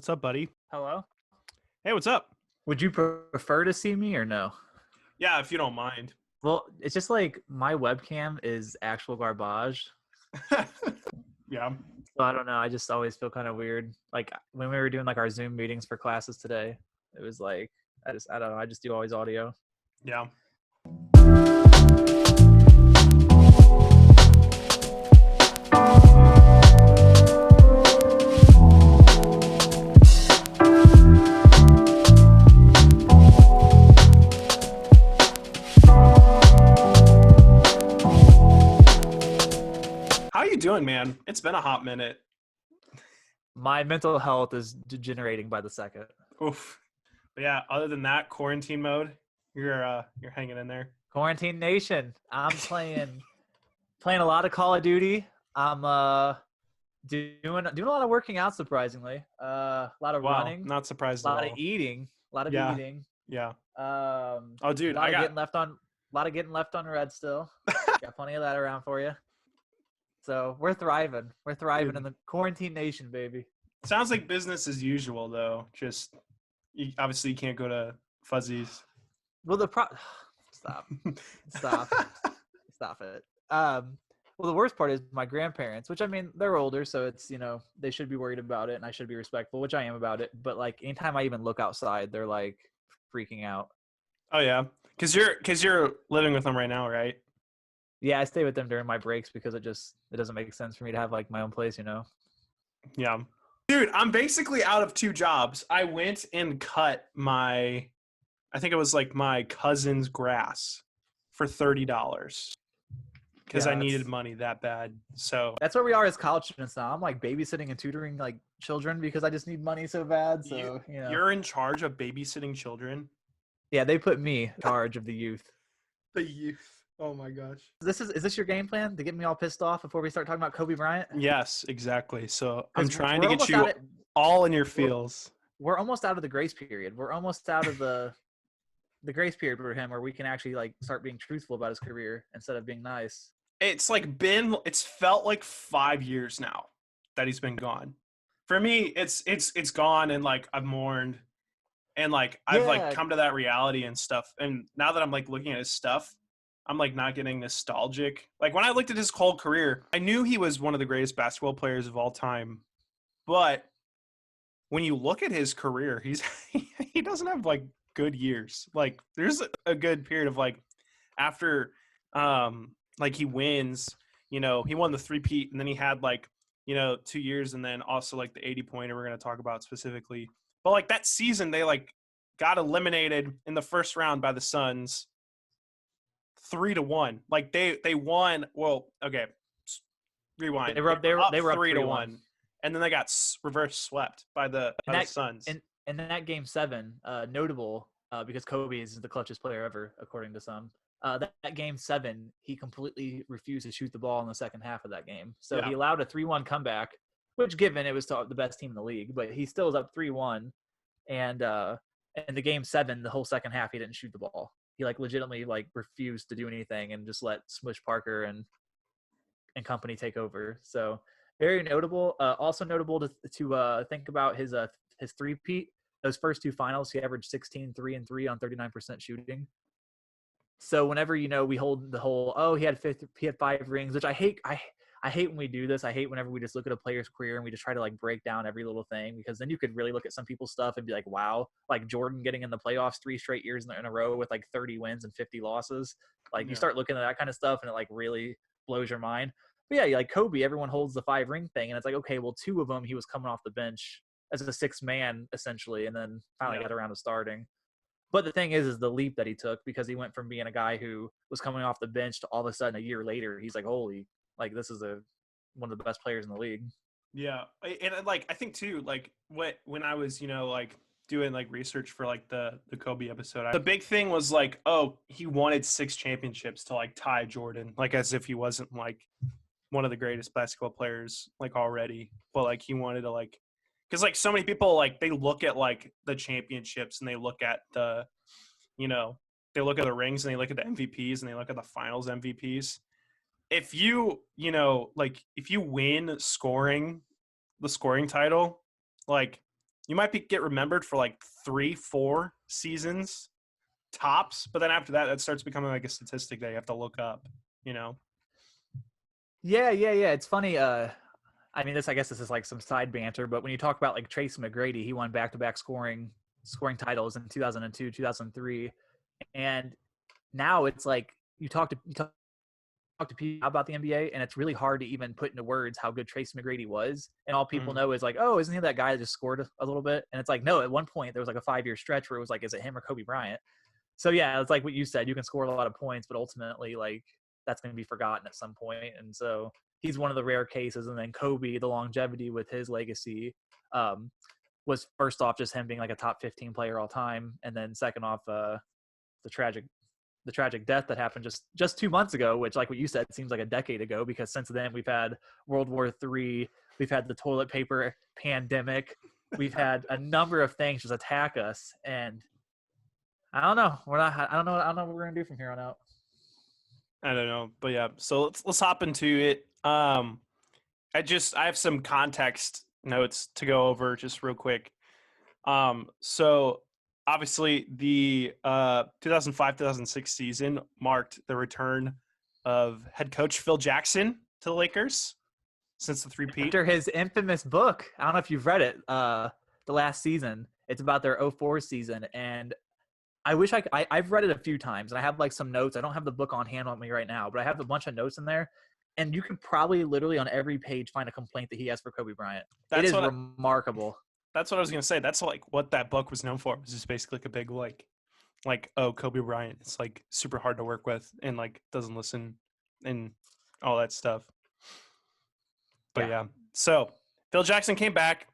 What's up, buddy? Hello? Hey, what's up? Would you prefer to see me or no? Yeah, if you don't mind. Well, it's just like my webcam is actual garbage. Yeah. So I don't know. I just always feel kind of weird. Like when we were doing like our Zoom meetings for classes today, it was like I don't know. I just do always audio. Yeah. How you doing, man? It's been a hot minute. My mental health is degenerating by the second. Oof. But yeah, other than that, quarantine mode, you're hanging in there. Quarantine Nation. I'm playing a lot of Call of Duty. I'm doing a lot of working out, surprisingly. A lot of Wow, running, not surprised a at lot all. of eating, Yeah. Yeah. Oh, dude, a lot I of got getting left on red still. Got plenty of that around for you. So we're thriving. We're thriving Dude. in the Quarantine Nation, baby. sounds like business as usual, though. Just obviously you can't go to Fuzzies. Well, stop it. Well, the worst part is my grandparents, which I mean, they're older, so it's, they should be worried about it and I should be respectful, which I am about it. But like anytime I even look outside, they're like freaking out. Oh yeah, because you're living with them right now, right? Yeah, I stay with them during my breaks because it doesn't make sense for me to have like my own place, Yeah. Dude, I'm basically out of two jobs. I went and cut I think it was like my cousin's grass for $30 because Yeah, I needed money that bad. So that's where we are as college students now. I'm like babysitting and tutoring like children because I just need money so bad. So, you're in charge of babysitting children? yeah, they put me in charge of the youth. The youth. Oh my gosh. Is this your game plan to get me all pissed off before we start talking about Kobe Bryant? Yes, exactly. So I'm 'Cause trying we're to get almost you all in your feels. We're almost out of the grace period. We're almost out of the grace period for him where we can actually like start being truthful about his career instead of being nice. It's felt like 5 years now that he's been gone. For me, it's gone, and like I've mourned, and like I've like Yeah. come to that reality and stuff. And now that I'm like looking at his stuff, I'm like not getting nostalgic. Like when I looked at his whole career, I knew he was one of the greatest basketball players of all time. But when you look at his career, he doesn't have like good years. Like there's a good period of like after like he wins, he won the three-peat, and then he had like 2 years, and then also like the 80-pointer we're going to talk about specifically. But like that season, they like got eliminated in the first round by the Suns 3-1. Like they won. Well, okay, rewind. They were up 3-1, and then they got reverse swept by the Suns. And that game 7, notable because Kobe is the clutchest player ever, according to some. That game 7, he completely refused to shoot the ball in the second half of that game. So Yeah. he allowed a 3-1 comeback, which given it was the best team in the league, but he still was up 3-1. And in the game 7, the whole second half, he didn't shoot the ball. He like legitimately like refused to do anything and just let Smush Parker and company take over. So very notable. Also notable to think about his three-peat. Those first two finals, he averaged 16, 3 and 3 on 39% shooting. So whenever we hold the whole he had 5 rings, which I hate. I hate when we do this. I hate whenever we just look at a player's career and we just try to like break down every little thing, because then you could really look at some people's stuff and be like, wow, like Jordan getting in the playoffs 3 straight years in a row with like 30 wins and 50 losses. Like you start looking at that kind of stuff and it like really blows your mind. But yeah, like Kobe, everyone holds the 5 ring thing, and it's like, okay, well 2 of them he was coming off the bench as a 6th man essentially, and then finally got around to starting. But the thing is the leap that he took, because he went from being a guy who was coming off the bench to all of a sudden a year later, he's like, holy, like this is one of the best players in the league. Yeah, and like I think too, like when I was like doing like research for like the Kobe episode, the big thing was like, oh, he wanted 6 championships to like tie Jordan, like as if he wasn't like one of the greatest basketball players like already, but like he wanted to like, because like so many people like they look at like the championships and they look at the they look at the rings and they look at the MVPs and they look at the finals MVPs. If you like if you win the scoring title, like you might get remembered for like 3-4 seasons tops, but then after that, that starts becoming like a statistic that you have to look up, you know? Yeah. It's funny. I mean, I guess this is like some side banter, but when you talk about like Tracy McGrady, he won back-to-back scoring titles in 2002, 2003, and now it's like you talk to people about the NBA, and it's really hard to even put into words how good Tracy McGrady was. And all people know is like, oh, isn't he that guy that just scored a little bit? And it's like, no, at one point there was like a 5-year stretch where it was like, is it him or Kobe Bryant? So yeah, it's like what you said. You can score a lot of points, but ultimately, like that's going to be forgotten at some point. And so he's one of the rare cases. And then Kobe, the longevity with his legacy, was first off just him being like a top 15 player all time, and then second off, the tragic death that happened just 2 months ago, which, like what you said, seems like a decade ago, because since then we've had World War III, we've had the toilet paper pandemic, we've had a number of things just attack us, and I don't know. I don't know what we're gonna do from here on out. I don't know, but yeah. So let's hop into it. I have some context notes to go over just real quick. So obviously the 2005-2006 season marked the return of head coach Phil Jackson to the Lakers since the three-peat. After his infamous book, I don't know if you've read it, the last season. It's about their 04 season, and I wish I've read it a few times, and I have like some notes. I don't have the book on hand on me right now, but I have a bunch of notes in there, and you can probably literally on every page find a complaint that he has for Kobe Bryant. It is remarkable. That's what I was gonna say. That's like what that book was known for. It was just basically like a big like oh, Kobe Bryant. It's like super hard to work with and like doesn't listen and all that stuff. But yeah. So Phil Jackson came back.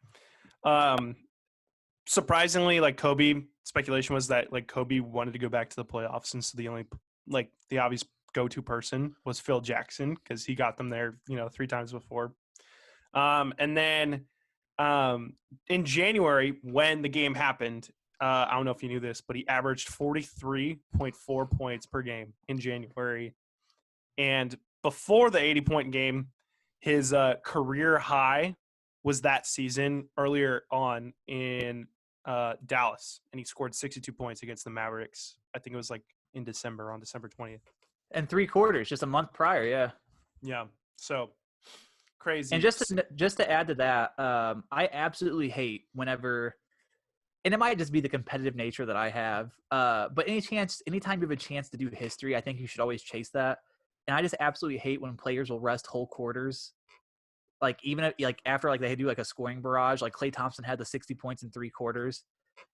Surprisingly, like Kobe, speculation was that like Kobe wanted to go back to the playoffs, and so the obvious go-to person was Phil Jackson because he got them there, 3 times before. And then in January, when the game happened, I don't know if you knew this, but he averaged 43.4 points per game in January. And before the 80-point game, his career high was that season earlier on in Dallas, and he scored 62 points against the Mavericks. I think it was like in December, on December 20th. And 3 quarters, just a month prior, yeah. Yeah, so crazy. And just to add to that, I absolutely hate whenever, and it might just be the competitive nature that I have, but anytime you have a chance to do history, I think you should always chase that. And I just absolutely hate when players will rest whole quarters. Like even after like they do like a scoring barrage, like Klay Thompson had the 60 points in 3 quarters,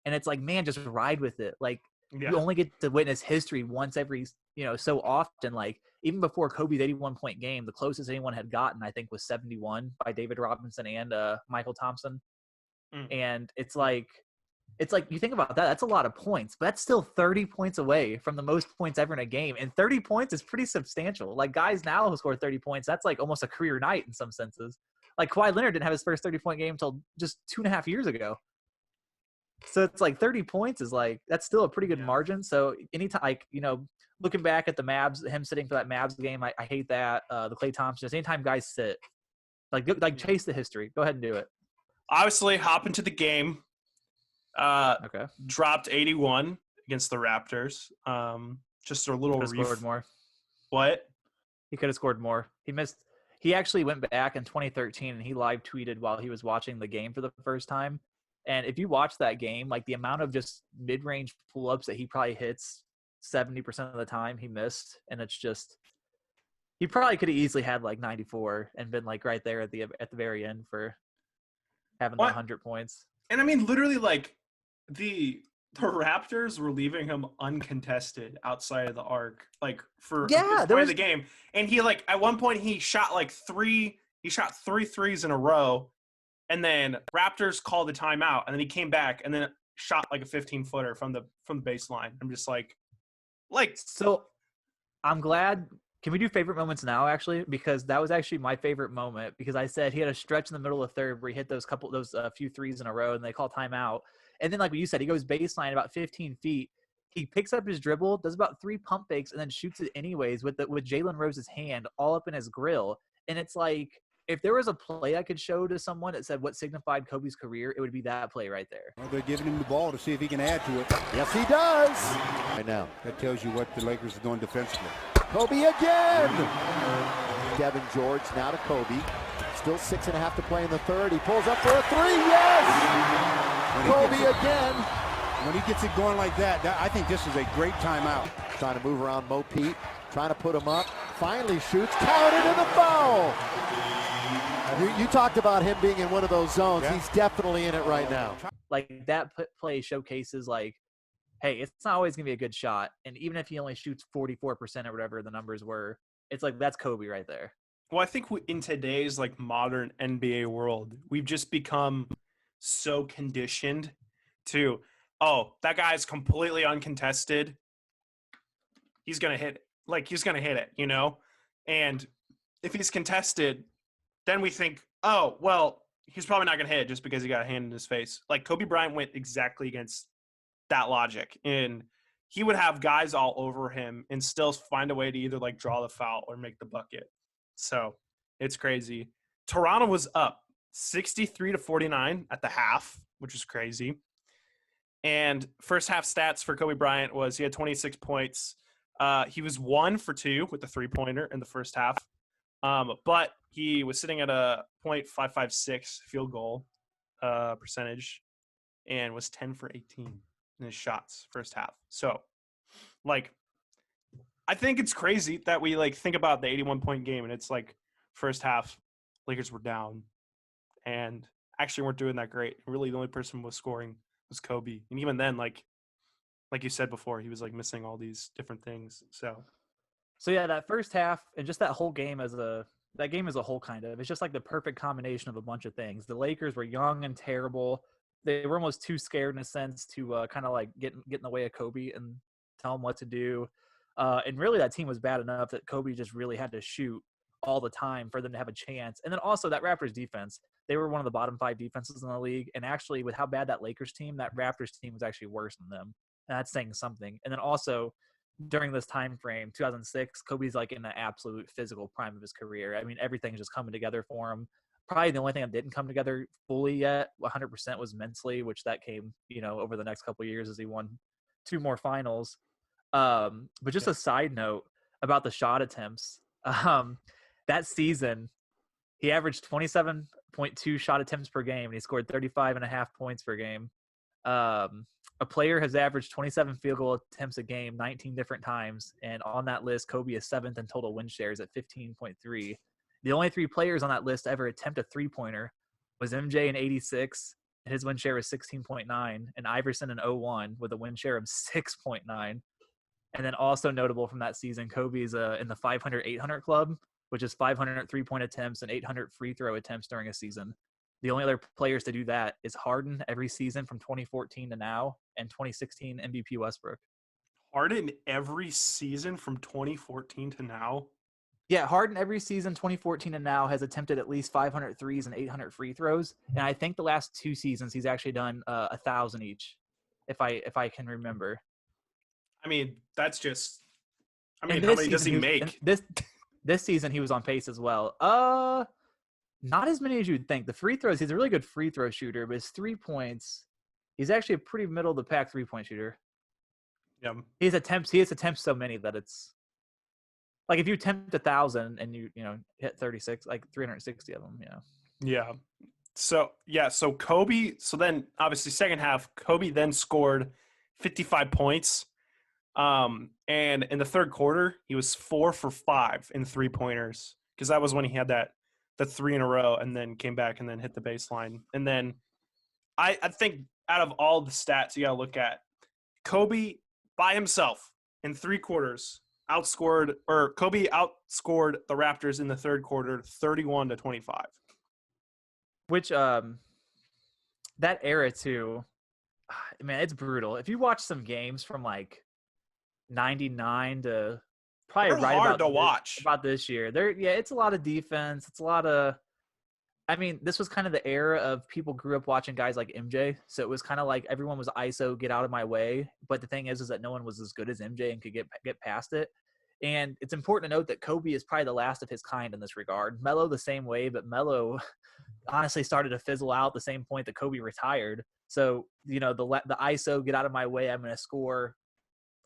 and it's like, man, just ride with it. Like you only get to witness history once every so often. Like even before Kobe's 81-point game, the closest anyone had gotten, I think, was 71 by David Robinson and Michael Thompson. And it's like you think about that, that's a lot of points, but that's still 30 points away from the most points ever in a game. And 30 points is pretty substantial. Like guys now who score 30 points, that's like almost a career night in some senses. Like Kawhi Leonard didn't have his first 30-point game until just 2.5 years ago. So it's like 30 points is like, that's still a pretty good margin. So anytime, like, looking back at the Mavs, him sitting for that Mavs game, I hate that. The Klay Thompson, just anytime guys sit, like chase the history. Go ahead and do it. Obviously, hop into the game. Okay. Dropped 81 against the Raptors. Just a little scored more. What? He could have scored more. He missed. He actually went back in 2013 and he live tweeted while he was watching the game for the first time. And if you watch that game, like the amount of just mid-range pull-ups that he probably hits 70% of the time he missed, and it's just he probably could have easily had like 94 and been like right there at the very end for having 100 points. And I mean, literally, like the Raptors were leaving him uncontested outside of the arc, like for the game. And he like at one point he shot 3 threes in a row, and then Raptors called the timeout, and then he came back and then shot like a 15-footer from the baseline. I'm just like so. I'm glad. Can we do favorite moments now, actually? Because that was actually my favorite moment, because I said he had a stretch in the middle of the third where he hit those few threes in a row and they call timeout. And then, like what you said, he goes baseline about 15 feet. He picks up his dribble, does about 3 pump fakes, and then shoots it anyways with Jalen Rose's hand all up in his grill. And it's like, if there was a play I could show to someone that said what signified Kobe's career, it would be that play right there. Well, they're giving him the ball to see if he can add to it. Yes, he does. Right now. That tells you what the Lakers are doing defensively. Kobe again. Devin George now to Kobe. Still 6.5 to play in the third. He pulls up for a three. Yes! Kobe again. When he gets it going like that, I think this is a great timeout. Trying to move around Mo Pete. Trying to put him up. Finally shoots. Counted in the foul. You talked about him being in one of those zones. Yeah. He's definitely in it right now. Like, that play showcases, like, hey, it's not always going to be a good shot. And even if he only shoots 44% or whatever the numbers were, it's like, that's Kobe right there. Well, I think in today's, like, modern NBA world, we've just become so conditioned to, oh, that guy's completely uncontested. He's going to hit it. Like, he's going to hit it, you know? And if he's contested, then we think, oh, well, he's probably not going to hit it just because he got a hand in his face. Like, Kobe Bryant went exactly against that logic. And he would have guys all over him and still find a way to either, like, draw the foul or make the bucket. So it's crazy. Toronto was up 63-49 at the half, which is crazy. And first half stats for Kobe Bryant was he had 26 points. He was 1 for 2 with the three-pointer in the first half. But he was sitting at a .556 field goal percentage and was 10 for 18 in his shots first half. So, like, I think it's crazy that we, like, think about the 81-point game and it's like first half Lakers were down and actually weren't doing that great. Really, the only person who was scoring was Kobe. And even then, like you said before, he was, like, missing all these different things. So yeah, that first half and just that whole game as a whole, kind of, it's just like the perfect combination of a bunch of things. The Lakers were young and terrible. They were almost too scared in a sense to kind of like get in the way of Kobe and tell him what to do. And really that team was bad enough that Kobe just really had to shoot all the time for them to have a chance. And then also that Raptors defense, they were one of the bottom 5 defenses in the league. And actually with how bad that Lakers team, that Raptors team was actually worse than them. And that's saying something. And then also during this time frame, 2006, Kobe's like in the absolute physical prime of his career. I mean, everything's just coming together for him. Probably the only thing that didn't come together fully yet, 100%, was mentally, which that came, over the next couple of years as he won 2 more finals. But just a side note about the shot attempts. That season, he averaged 27.2 shot attempts per game, and he scored 35.5 points per game. A player has averaged 27 field goal attempts a game 19 different times, and on that list, Kobe is 7th in total win shares at 15.3. The only 3 players on that list to ever attempt a three-pointer was MJ in 86, and his win share was 16.9, and Iverson in 01 with a win share of 6.9. And then also notable from that season, Kobe's in the 500-800 club, which is 500 three-point attempts and 800 free throw attempts during a season. The only other players to do that is Harden every season from 2014 to now, and 2016 MVP Westbrook. Harden every season from 2014 to now? Yeah, Harden every season 2014 to now has attempted at least 500 threes and 800 free throws. And I think the last 2 seasons he's actually done 1,000 each, if I can remember. I mean, that's just – how many does he make? This season he was on pace as well. Not as many as you'd think. The free throws, he's a really good free throw shooter, but his 3 points, he's actually a pretty middle of the pack 3-point shooter. Yeah. He has attempts so many that it's like if you attempt 1,000 and you hit 36, like 360 of them, Yeah. So Kobe, so then obviously second half, Kobe then scored 55 points. And in the third quarter, he was 4 for 5 in 3-pointers because that was when he had the 3 in a row and then came back and then hit the baseline. And then I think out of all the stats you got to look at, Kobe by himself in 3 quarters Kobe outscored the Raptors in the third quarter 31-25. Which that era too, man, it's brutal. If you watch some games from like 99 to probably They're right hard about to watch about this year. It's a lot of defense. It's a lot of. I mean, this was kind of the era of people grew up watching guys like MJ, so it was kind of like everyone was ISO, get out of my way. But the thing is that no one was as good as MJ and could get past it. And it's important to note that Kobe is probably the last of his kind in this regard. Melo the same way, but Melo honestly started to fizzle out the same point that Kobe retired. So, the ISO, get out of my way, I'm going to score,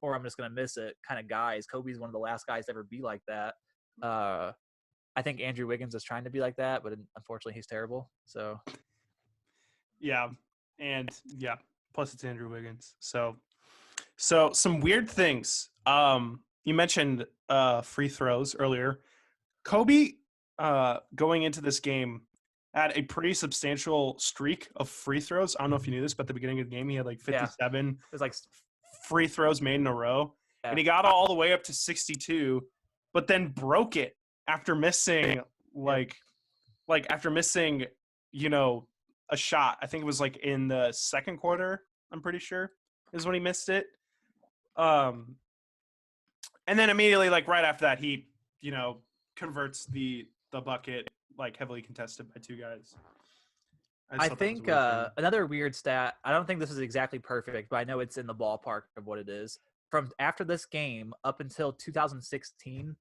or I'm just going to miss it kind of guys. Kobe's one of the last guys to ever be like that. I think Andrew Wiggins is trying to be like that, but unfortunately he's terrible. So, yeah. And yeah, plus it's Andrew Wiggins. So some weird things. You mentioned free throws earlier. Kobe, going into this game, had a pretty substantial streak of free throws. I don't know if you knew this, but at the beginning of the game, he had like 57 it was like free throws made in a row. Yeah. And he got all the way up to 62, but then broke it after missing after missing, a shot. I think it was like in the second quarter, I'm pretty sure, is when he missed it. And then immediately, like right after that, he, converts the bucket, like heavily contested by two guys. I think another weird stat, I don't think this is exactly perfect, but I know it's in the ballpark of what it is. From after this game up until 2016,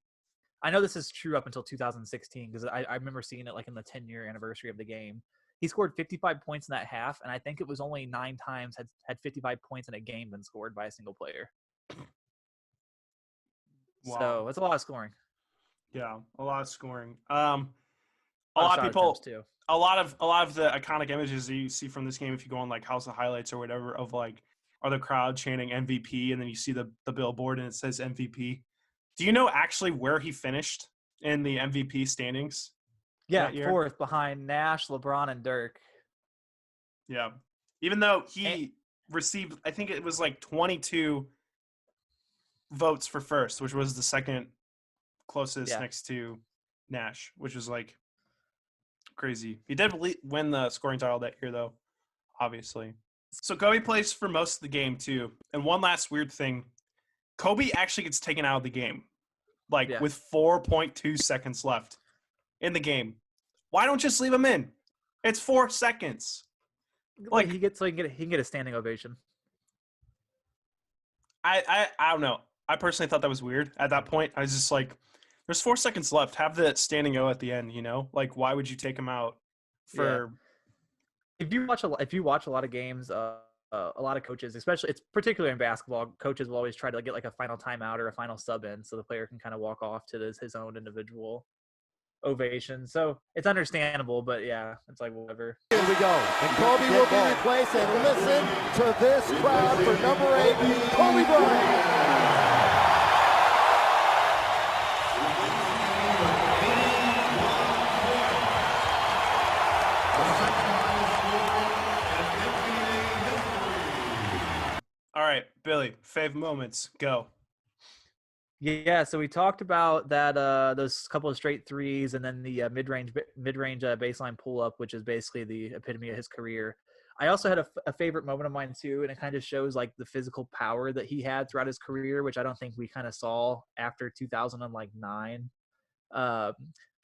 I know this is true up until 2016 because I remember seeing it like in the 10-year anniversary of the game. He scored 55 points in that half, and I think it was only 9 times had 55 points in a game been scored by a single player. Wow. So that's a lot of scoring. Yeah, a lot of scoring. A lot of people too. A lot of the iconic images that you see from this game, if you go on like House of Highlights or whatever, of like are the crowd chanting MVP, and then you see the billboard and it says MVP. Do you know actually where he finished in the MVP standings? Yeah, 4th behind Nash, LeBron, and Dirk. Yeah. Even though he received, I think it was like 22 votes for first, which was the second closest next to Nash, which was like crazy. He did win the scoring title that year, though, obviously. So Kobe plays for most of the game, too. And one last weird thing, Kobe actually gets taken out of the game, with 4.2 seconds left in the game. Why don't you just leave him in? It's 4 seconds. Like he can get a standing ovation. I don't know. I personally thought that was weird at that point. I was just like, there's 4 seconds left. Have the standing O at the end, Like, why would you take him out for If you watch a lot of games, a lot of coaches, especially it's particularly in basketball, coaches will always try to get like a final timeout or a final sub in so the player can kind of walk off to his own individual ovation. So it's understandable, but yeah, it's like whatever. Here we go. And Kobe will be replaced, and listen to this crowd for number 8, Kobe Bryant. All right, Billy, fave moments, go. Yeah, so we talked about that those couple of straight threes and then the mid-range baseline pull-up, which is basically the epitome of his career. I also had a favorite moment of mine too, and it kind of shows like the physical power that he had throughout his career, which I don't think we kind of saw after 2009. But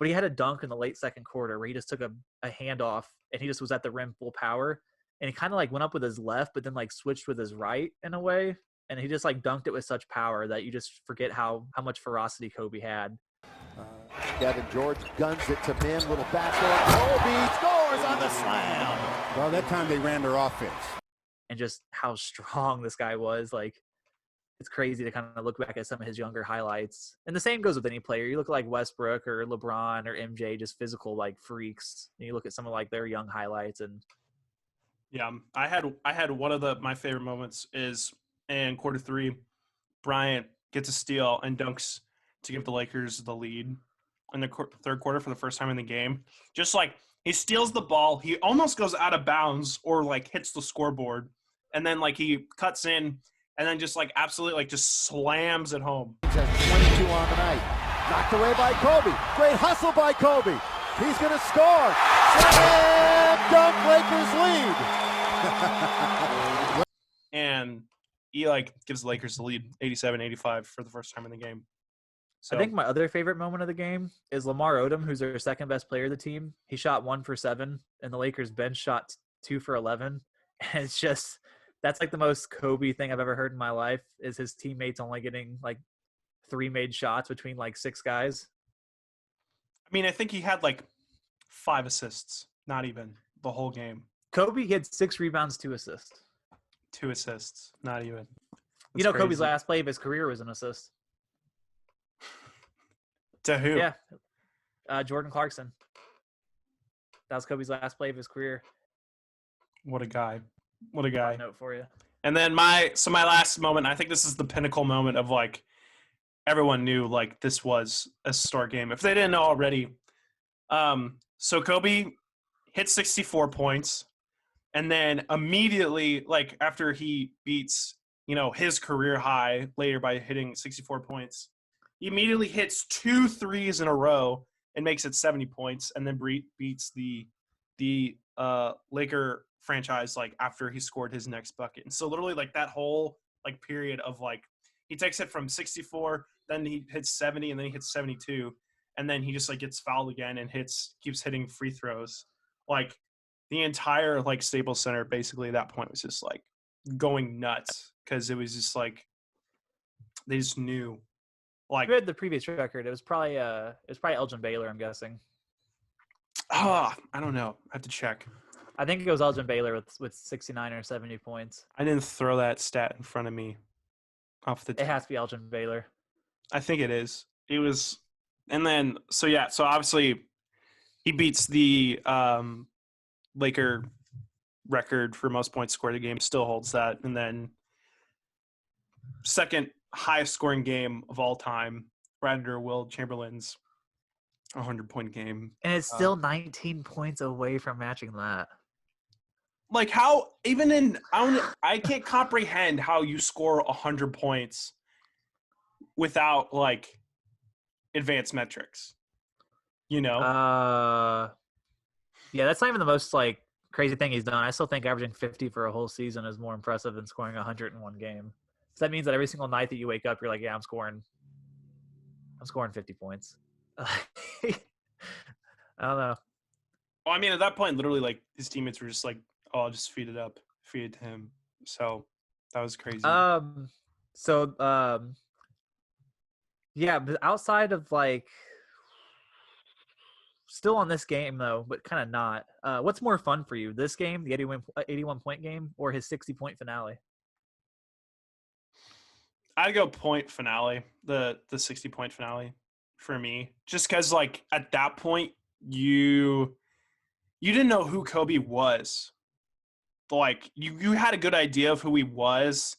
he had a dunk in the late second quarter where he just took a handoff and he just was at the rim full power, and he kind of like went up with his left, but then like switched with his right in a way. And he just like dunked it with such power that you just forget how much ferocity Kobe had. Devin George guns it to Min, little backdoor. Kobe scores on the slam. Well, that time they ran their offense. And just how strong this guy was. Like, it's crazy to kind of look back at some of his younger highlights. And the same goes with any player. You look like Westbrook or LeBron or MJ, just physical like freaks. And you look at some of like their young highlights and. Yeah, I had one of my favorite moments is in quarter 3, Bryant gets a steal and dunks to give the Lakers the lead in the third quarter for the first time in the game. Just like he steals the ball, he almost goes out of bounds or like hits the scoreboard, and then like he cuts in and then just like absolutely like just slams it home. He has 22 on the night. Knocked away by Kobe. Great hustle by Kobe. He's going to score. Slam dunk, Lakers lead. And he like gives the Lakers the lead 87-85 for the first time in the game. So I think my other favorite moment of the game is Lamar Odom, who's their second best player of the team. He shot 1 for 7, and the Lakers bench shot 2 for 11. And it's just, that's like the most Kobe thing I've ever heard in my life, is his teammates only getting like 3 made shots between like 6 guys. I mean, I think he had like 5 assists, not even the whole game. Kobe had 6 rebounds, 2 assists. 2 assists, not even. You That's know, Kobe's crazy. last play of his career was an assist. To who? Yeah. Jordan Clarkson. That was Kobe's last play of his career. What a guy. What a guy. Note for you. And then my last moment, I think this is the pinnacle moment of like everyone knew like this was a historic game. If they didn't know already. So Kobe hit 64 points, and then immediately, like after he beats, his career high later by hitting 64 points, he immediately hits 2 threes in a row and makes it 70 points, and then beats the Laker franchise like after he scored his next bucket. And so literally like that whole like period of like he takes it from 64, then he hits 70, and then he hits 72, and then he just like gets fouled again and keeps hitting free throws. Like the entire like Staples Center basically at that point was just like going nuts because it was just like they just knew. Like I read the previous record. It was probably Elgin Baylor, I'm guessing. I don't know. I have to check. I think it was Elgin Baylor with 69 or 70 points. I didn't throw that stat in front of me off the It has to be Elgin Baylor. I think it is. It was, and then so obviously he beats the Laker record for most points scored a game, still holds that, and then second highest scoring game of all time, right under Will Chamberlain's 100-point game. And it's still 19 points away from matching that. Like how even in I can't comprehend how you score 100 points without like advanced metrics. Yeah, that's not even the most like crazy thing he's done. I still think averaging 50 for a whole season is more impressive than scoring 100 in one game. So that means that every single night that you wake up, you're like, yeah, I'm scoring 50 points. I don't know. Well, I mean, at that point, literally, like his teammates were just like, "Oh, I'll just feed it to him." So that was crazy. Yeah, but outside of like, still on this game though, but kind of not. What's more fun for you, this game, the 81-point game, or his 60-point finale? I'd go point finale, the 60-point finale for me, just because like at that point you didn't know who Kobe was. Like you had a good idea of who he was,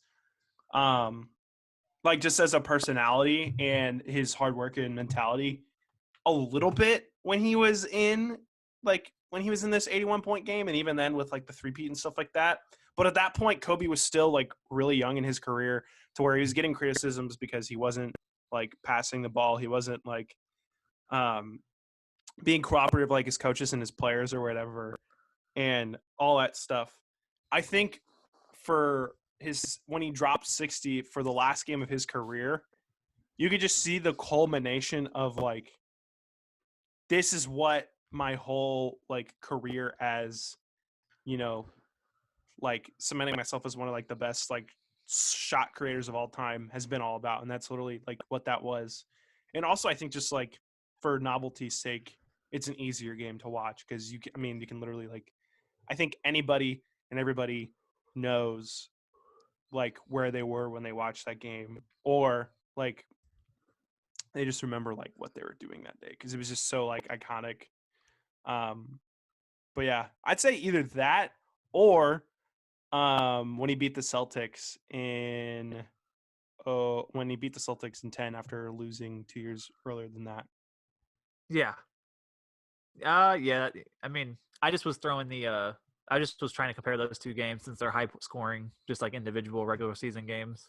like just as a personality and his hard work and mentality a little bit when he was in this 81-point game, and even then with like the three-peat and stuff like that. But at that point, Kobe was still like really young in his career to where he was getting criticisms because he wasn't like passing the ball. He wasn't like being cooperative like his coaches and his players or whatever, and all that stuff. I think when he dropped 60 for the last game of his career, you could just see the culmination of like, this is what my whole like career as, like cementing myself as one of like the best like shot creators of all time has been all about. And that's literally like what that was. And also I think just like for novelty's sake, it's an easier game to watch because you can literally like, I think anybody and everybody knows like where they were when they watched that game, or like they just remember like what they were doing that day because it was just so like iconic. But yeah, I'd say either that or when he beat the Celtics in 10 after losing 2 years earlier than that. Yeah. Yeah. I mean, I just was trying to compare those two games since they're high scoring, just like individual regular season games.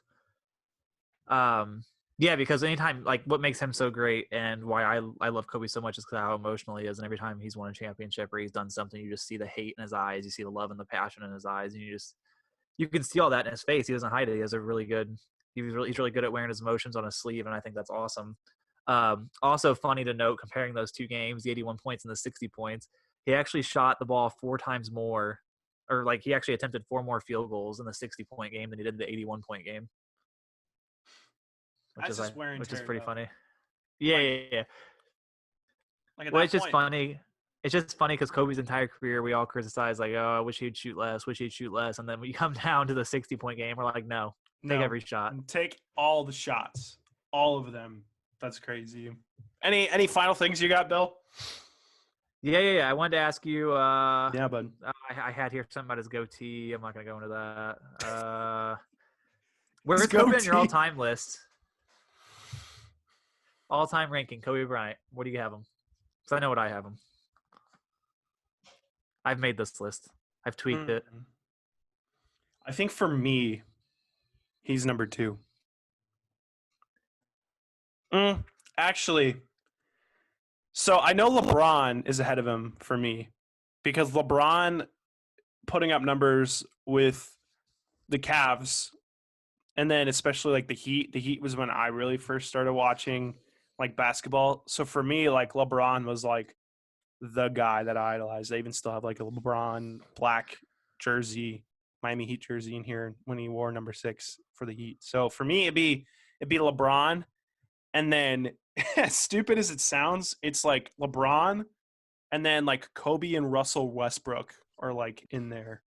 Yeah, because anytime, like, what makes him so great and why I love Kobe so much is because how emotional he is. And every time he's won a championship or he's done something, you just see the hate in his eyes. You see the love and the passion in his eyes. And you can see all that in his face. He doesn't hide it. He's really good at wearing his emotions on his sleeve. And I think that's awesome. Also funny to note, comparing those two games, the 81 points and the 60 points, he actually shot the ball 4 times more, or like he actually attempted 4 more field goals in the 60-point game than he did in the 81-point game. That's just wear and which is tear, pretty though. funny. Yeah, Like, yeah. Like at Well, that it's just point, funny. It's just funny because Kobe's entire career, we all criticize like, oh, I wish he'd shoot less, and then when you come down to the 60-point game, we're like, no, take no, every shot. take all the shots, all of them. That's crazy. Any final things you got, Bill? Yeah. I wanted to ask you. Yeah, bud. I had here something about his goatee. I'm not gonna go into that. Where's His Kobe on your goatee. all-time list? All-time ranking, Kobe Bryant. What do you have him? Because I know what I have him. I've made this list. I've tweaked it. I think for me, he's number 2. Actually, so I know LeBron is ahead of him for me because LeBron putting up numbers with the Cavs, and then especially like the Heat. The Heat was when I really first started watching like basketball. So for me, like LeBron was like the guy that I idolized. They even still have like a LeBron black jersey, Miami Heat jersey in here when he wore number 6 for the Heat. So for me, it'd be LeBron, and then as stupid as it sounds, it's like LeBron, and then like Kobe and Russell Westbrook are like in there,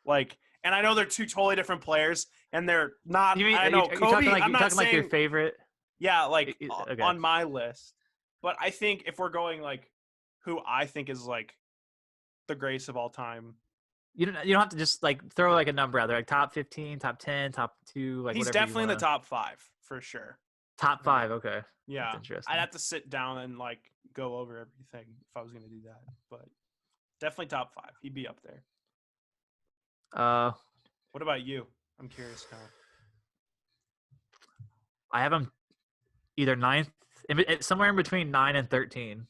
like. And I know they're two totally different players, and they're not. You mean I know are you Kobe. talking like, I'm you're not talking saying like your favorite? yeah, like Okay. on my list. But I think if we're going like who I think is like the greatest of all time, You don't have to just like throw like a number out there, like top 15, top 10, top 2, like he's whatever. definitely in the top 5 for sure. Top 5. Okay. Yeah, That's interesting. I'd have to sit down and like go over everything if I was going to do that. But definitely top 5. He'd be up there. What about you? I'm curious now. I have him either 9th, somewhere in between 9 and 13.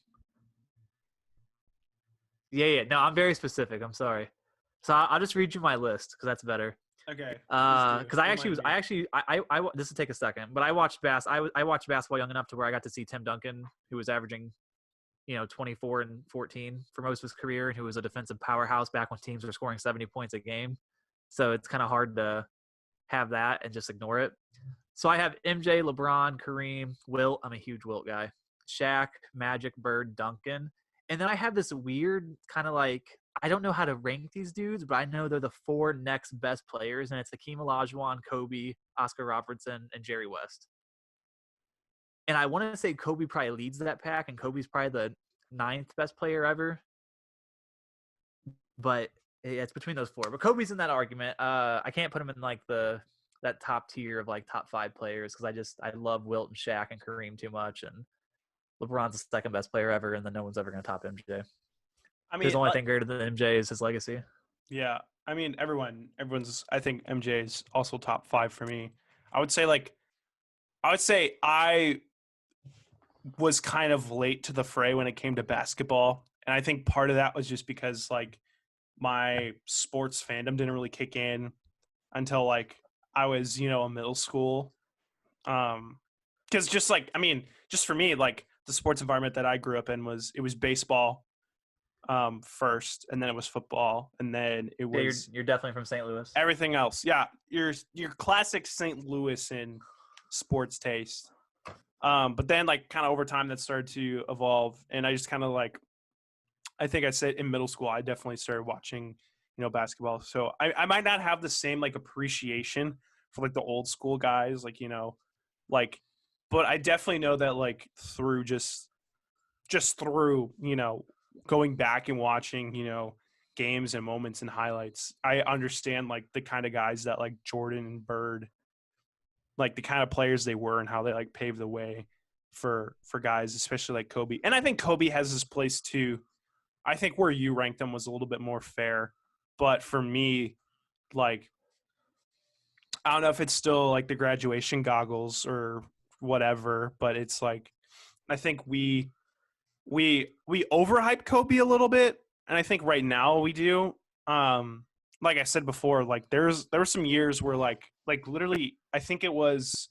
Yeah. No, I'm very specific. I'm sorry. So I'll just read you my list because that's better. Okay. Because this will take a second, but I watched basketball young enough to where I got to see Tim Duncan, who was averaging, 24 and 14 for most of his career, and who was a defensive powerhouse back when teams were scoring 70 points a game. So it's kind of hard to have that and just ignore it. So I have MJ, LeBron, Kareem, Wilt. I'm a huge Wilt guy. Shaq, Magic, Bird, Duncan. And then I have this weird kind of like, I don't know how to rank these dudes, but I know they're the 4 next best players, and it's Hakeem Olajuwon, Kobe, Oscar Robertson, and Jerry West. And I want to say Kobe probably leads that pack, and Kobe's probably the 9th best player ever. But it's between those 4. But Kobe's in that argument. I can't put him in like that top tier of like top 5 players because I love Wilt and Shaq and Kareem too much, and LeBron's the 2nd best player ever, and then no one's ever going to top MJ. I mean, the only thing greater than MJ is his legacy. Yeah, I mean, everyone's. I think MJ is also top 5 for me. I would say I was kind of late to the fray when it came to basketball, and I think part of that was just because like my sports fandom didn't really kick in until like I was in middle school. Because just for me, like the sports environment that I grew up in was baseball. First, and then it was football, and then it was. You're definitely from St. Louis. Everything else, yeah, your classic St. Louis in sports taste. But then like kind of over time that started to evolve, and I just kind of like, I think I said in middle school I definitely started watching basketball. So I might not have the same like appreciation for like the old school guys, like but I definitely know that like through just through going back and watching, games and moments and highlights, I understand like the kind of guys that like Jordan and Bird, like the kind of players they were and how they like paved the way for guys, especially like Kobe. And I think Kobe has his place too. I think where you ranked him was a little bit more fair, but for me, like, I don't know if it's still like the graduation goggles or whatever, but it's like, I think we overhype Kobe a little bit, and I think right now we do. Like I said before, like there were some years where like literally I think it was,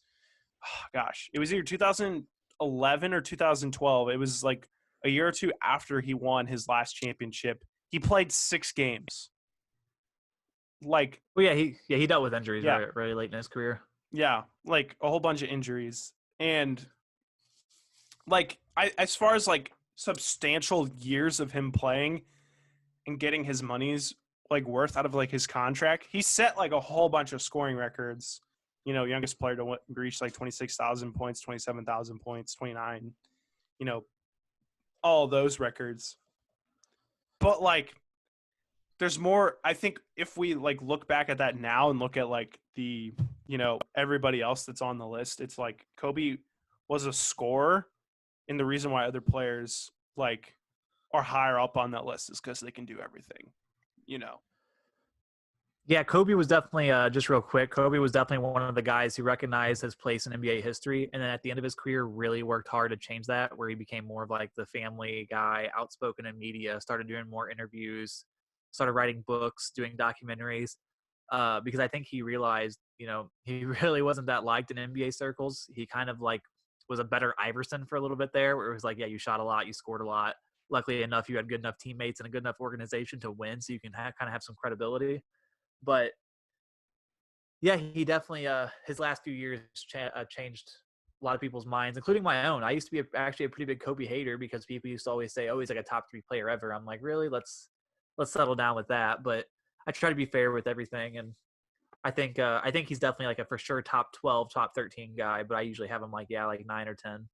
it was either 2011 or 2012. It was like a year or two after he won his last championship. He played 6 games. Like, well, he dealt with injuries Yeah. very late in his career. yeah, like a whole bunch of injuries, And like as far as like substantial years of him playing and getting his money's like worth out of like his contract, he set like a whole bunch of scoring records. You know, youngest player to reach like 26,000 points, 27,000 points, 29. You know, all those records. But like, there's more. I think if we like look back at that now and look at like the, you know, everybody else that's on the list, it's like Kobe was a scorer, and the reason why other players like are higher up on that list is because they can do everything. You know. Yeah, Kobe was definitely just real quick. Kobe was definitely one of the guys who recognized his place in NBA history, and then at the end of his career, really worked hard to change that. Where he became more of like the family guy, outspoken in media, started doing more interviews, started writing books, doing documentaries. Because I think he realized, you know, he really wasn't that liked in NBA circles. He kind of like was a better Iverson for a little bit there, where it was like, yeah, you shot a lot, you scored a lot. Luckily enough, you had good enough teammates and a good enough organization to win, so you can kind of have some credibility. But yeah, he definitely his last few years changed a lot of people's minds, including my own. I used to be actually a pretty big Kobe hater because people used to always say, "Oh, he's like a top 3 player ever." I'm like, really? Let's settle down with that. But I try to be fair with everything, and I think he's definitely like a for sure top 12, top 13 guy. But I usually have him like 9 or 10.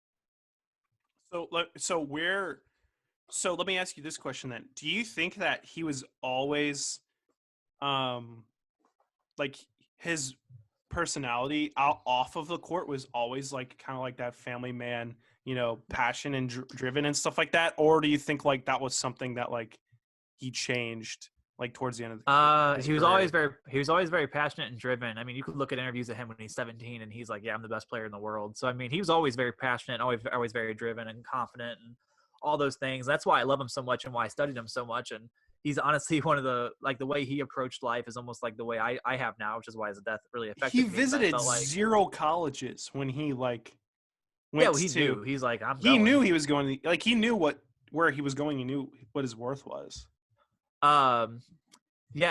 So let me ask you this question then: do you think that he was always like his personality off of the court was always like kind of like that family man, you know, passion and driven and stuff like that? Or do you think like that was something that like he changed like towards the end of his he was career? always very passionate and driven. I mean, you could look at interviews of him when he's 17 and he's like, yeah, I'm the best player in the world. So I mean, he was always very passionate, always very driven and confident and all those things. That's why I love him so much and why I studied him so much. And he's honestly one of the, like, the way he approached life is almost like the way I have now, which is why his death really affected He me. visited Like, 0 colleges when he like went yeah, well, he to. knew. He's like, He knew he was going. Like he knew where he was going. He knew what his worth was. Yeah,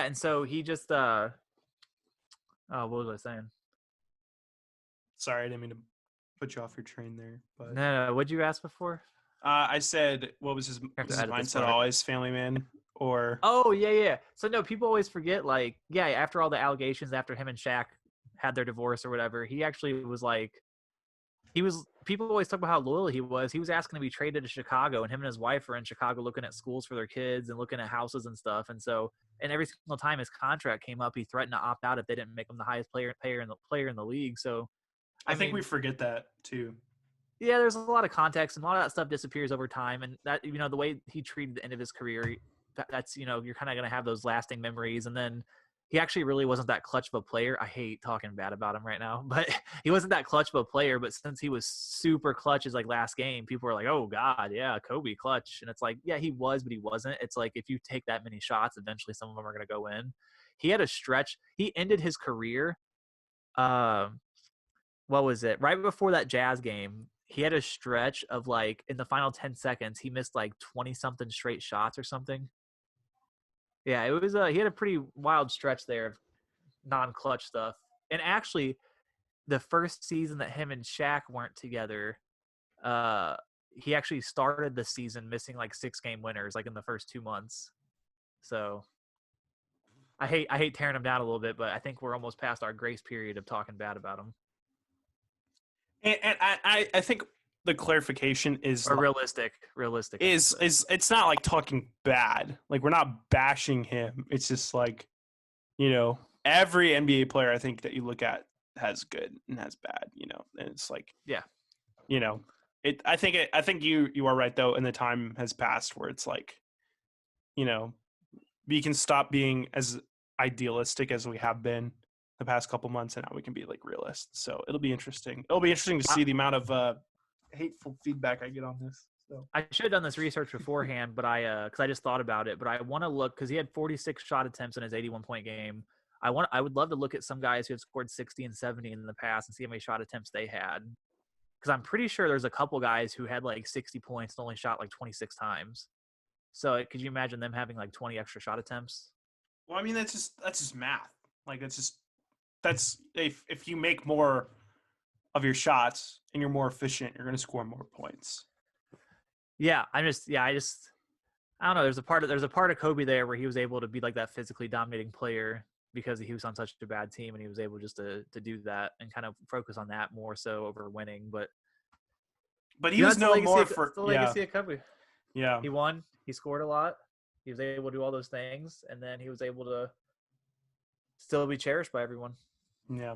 and so he just what was I saying? Sorry, I didn't mean to put you off your train there. But No, what'd you ask before? I said, what was his mindset? Always family man, or oh yeah. So no, people always forget. Like, yeah, after all the allegations, after him and Shaq had their divorce or whatever, he actually was like, people always talk about how loyal he was. He was asking to be traded to Chicago, and him and his wife were in Chicago looking at schools for their kids and looking at houses and stuff. And so, and every single time his contract came up, he threatened to opt out if they didn't make him the highest player in the league. So, I think we forget that too. Yeah, there's a lot of context, and a lot of that stuff disappears over time. And that, you know, the way he treated the end of his career, that's, you know, you're kind of going to have those lasting memories. And then he actually really wasn't that clutch of a player. I hate talking bad about him right now, but he wasn't that clutch of a player. But since he was super clutch his like last game, people were like, "Oh God, yeah, Kobe clutch." And it's like, yeah, he was, but he wasn't. It's like if you take that many shots, eventually some of them are going to go in. He had a stretch. He ended his career. What was it? Right before that Jazz game, he had a stretch of like in the final 10 seconds, he missed like 20 something straight shots or something. Yeah, it was he had a pretty wild stretch there of non-clutch stuff. And actually, the first season that him and Shaq weren't together, he actually started the season missing like 6-game winners like in the first 2 months. So I hate tearing him down a little bit, but I think we're almost past our grace period of talking bad about him. And I think the clarification is realistic is it's not like talking bad. Like we're not bashing him. It's just like, you know, every NBA player I think that you look at has good and has bad, you know. And it's like, yeah, you know, I think you are right though, and the time has passed where it's like, you know, we can stop being as idealistic as we have been the past couple months, and now we can be like realists. So it'll be interesting. It'll be interesting to see the amount of hateful feedback I get on this. So I should have done this research beforehand, but because I just thought about it. But I want to look because he had 46 shot attempts in his 81-point game. I would love to look at some guys who have scored 60 and 70 in the past and see how many shot attempts they had. Because I'm pretty sure there's a couple guys who had like 60 points and only shot like 26 times. So could you imagine them having like 20 extra shot attempts? Well, I mean that's just math. Like that's if you make more of your shots and you're more efficient, you're going to score more points. Yeah, I don't know. There's a part of Kobe there where he was able to be like that physically dominating player because he was on such a bad team, and he was able just to do that and kind of focus on that more so over winning. But he was no more for the legacy of Kobe. Yeah, he won. He scored a lot. He was able to do all those things, and then he was able to still be cherished by everyone. Yeah.